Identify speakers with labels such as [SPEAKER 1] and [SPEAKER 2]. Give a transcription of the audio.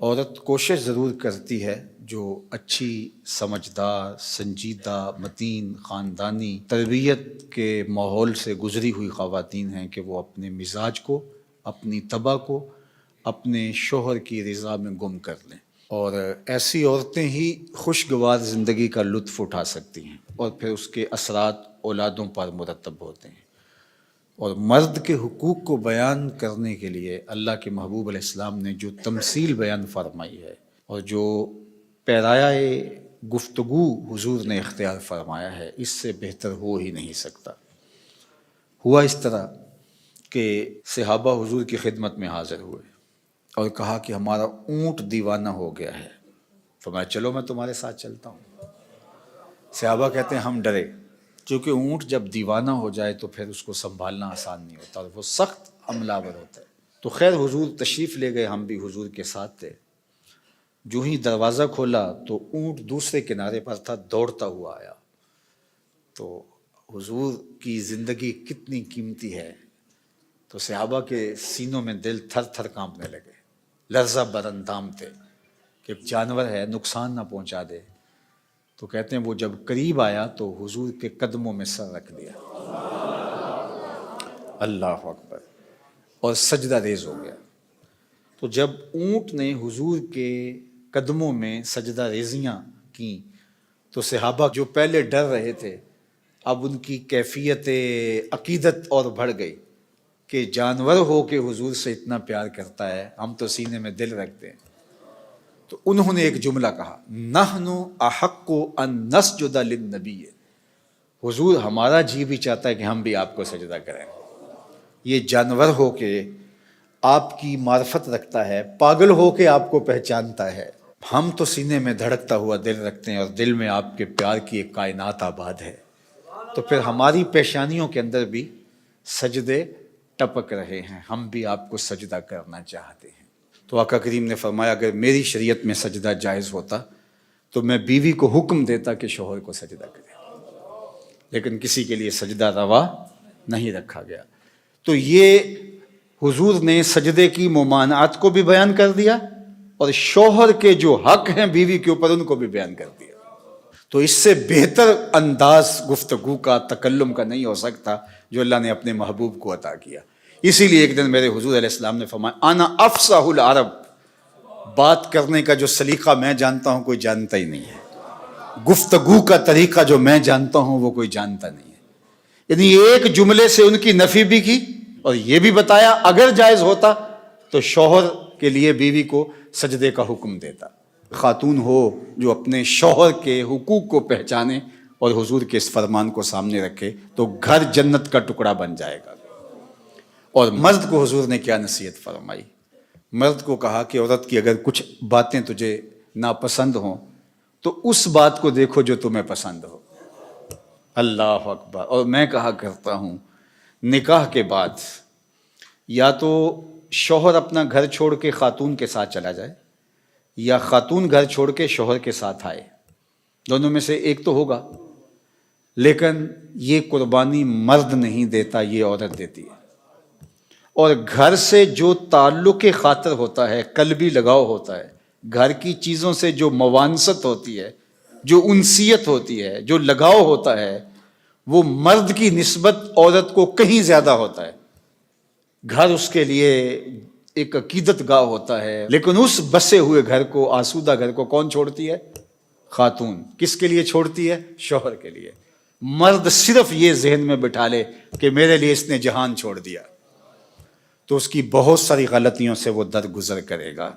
[SPEAKER 1] عورت کوشش ضرور کرتی ہے جو اچھی سمجھدار سنجیدہ متین خاندانی تربیت کے ماحول سے گزری ہوئی خواتین ہیں کہ وہ اپنے مزاج کو اپنی طبع کو اپنے شوہر کی رضا میں گم کر لیں، اور ایسی عورتیں ہی خوشگوار زندگی کا لطف اٹھا سکتی ہیں اور پھر اس کے اثرات اولادوں پر مرتب ہوتے ہیں۔ اور مرد کے حقوق کو بیان کرنے کے لیے اللہ کے محبوب علیہ السلام نے جو تمثیل بیان فرمائی ہے اور جو پیرایہ گفتگو حضور نے اختیار فرمایا ہے، اس سے بہتر ہو ہی نہیں سکتا۔ ہوا اس طرح کہ صحابہ حضور کی خدمت میں حاضر ہوئے اور کہا کہ ہمارا اونٹ دیوانہ ہو گیا ہے۔ فرمایا چلو میں تمہارے ساتھ چلتا ہوں۔ صحابہ کہتے ہیں ہم ڈرے، کیونکہ اونٹ جب دیوانہ ہو جائے تو پھر اس کو سنبھالنا آسان نہیں ہوتا اور وہ سخت حملہ آور ہوتا ہے۔ تو خیر حضور تشریف لے گئے، ہم بھی حضور کے ساتھ تھے۔ جو ہی دروازہ کھولا تو اونٹ دوسرے کنارے پر تھا، دوڑتا ہوا آیا۔ تو حضور کی زندگی کتنی قیمتی ہے، تو صحابہ کے سینوں میں دل تھر تھر کانپنے لگے، لرزہ بر اندام تھے کہ جانور ہے نقصان نہ پہنچا دے۔ تو کہتے ہیں وہ جب قریب آیا تو حضور کے قدموں میں سر رکھ دیا، اللہ اکبر، اور سجدہ ریز ہو گیا۔ تو جب اونٹ نے حضور کے قدموں میں سجدہ ریزیاں کیں تو صحابہ جو پہلے ڈر رہے تھے، اب ان کی کیفیت عقیدت اور بڑھ گئی کہ جانور ہو کے حضور سے اتنا پیار کرتا ہے، ہم تو سینے میں دل رکھتے ہیں۔ تو انہوں نے ایک جملہ کہا، نحن احق ان نسجد للنبی، حضور ہمارا جی بھی چاہتا ہے کہ ہم بھی آپ کو سجدہ کریں۔ یہ جانور ہو کے آپ کی معرفت رکھتا ہے، پاگل ہو کے آپ کو پہچانتا ہے، ہم تو سینے میں دھڑکتا ہوا دل رکھتے ہیں اور دل میں آپ کے پیار کی ایک کائنات آباد ہے، تو پھر ہماری پیشانیوں کے اندر بھی سجدے ٹپک رہے ہیں، ہم بھی آپ کو سجدہ کرنا چاہتے ہیں۔ تو آقا کریم نے فرمایا اگر میری شریعت میں سجدہ جائز ہوتا تو میں بیوی کو حکم دیتا کہ شوہر کو سجدہ کرے، لیکن کسی کے لیے سجدہ روا نہیں رکھا گیا۔ تو یہ حضور نے سجدے کی ممانعات کو بھی بیان کر دیا اور شوہر کے جو حق ہیں بیوی کے اوپر ان کو بھی بیان کر دیا۔ تو اس سے بہتر انداز گفتگو کا تکلم کا نہیں ہو سکتا جو اللہ نے اپنے محبوب کو عطا کیا۔ اسی لیے ایک دن میرے حضور علیہ السلام نے فرمایا انا افصح العرب، بات کرنے کا جو سلیقہ میں جانتا ہوں کوئی جانتا ہی نہیں ہے، گفتگو کا طریقہ جو میں جانتا ہوں وہ کوئی جانتا نہیں ہے۔ یعنی ایک جملے سے ان کی نفی بھی کی اور یہ بھی بتایا اگر جائز ہوتا تو شوہر کے لیے بیوی کو سجدے کا حکم دیتا۔ خاتون ہو جو اپنے شوہر کے حقوق کو پہچانے اور حضور کے اس فرمان کو سامنے رکھے تو گھر جنت کا ٹکڑا بن جائے گا۔ اور مرد کو حضور نے کیا نصیحت فرمائی؟ مرد کو کہا کہ عورت کی اگر کچھ باتیں تجھے ناپسند ہوں تو اس بات کو دیکھو جو تمہیں پسند ہو، اللہ اکبر۔ اور میں کہا کرتا ہوں نکاح کے بعد یا تو شوہر اپنا گھر چھوڑ کے خاتون کے ساتھ چلا جائے یا خاتون گھر چھوڑ کے شوہر کے ساتھ آئے، دونوں میں سے ایک تو ہوگا، لیکن یہ قربانی مرد نہیں دیتا، یہ عورت دیتی ہے۔ اور گھر سے جو تعلق خاطر ہوتا ہے، قلبی لگاؤ ہوتا ہے، گھر کی چیزوں سے جو موانست ہوتی ہے، جو انسیت ہوتی ہے، جو لگاؤ ہوتا ہے، وہ مرد کی نسبت عورت کو کہیں زیادہ ہوتا ہے۔ گھر اس کے لیے ایک عقیدت گاہ ہوتا ہے، لیکن اس بسے ہوئے گھر کو، آسودہ گھر کو کون چھوڑتی ہے؟ خاتون۔ کس کے لیے چھوڑتی ہے؟ شوہر کے لیے۔ مرد صرف یہ ذہن میں بٹھا لے کہ میرے لیے اس نے جہان چھوڑ دیا تو اس کی بہت ساری غلطیوں سے وہ درگزر کرے گا۔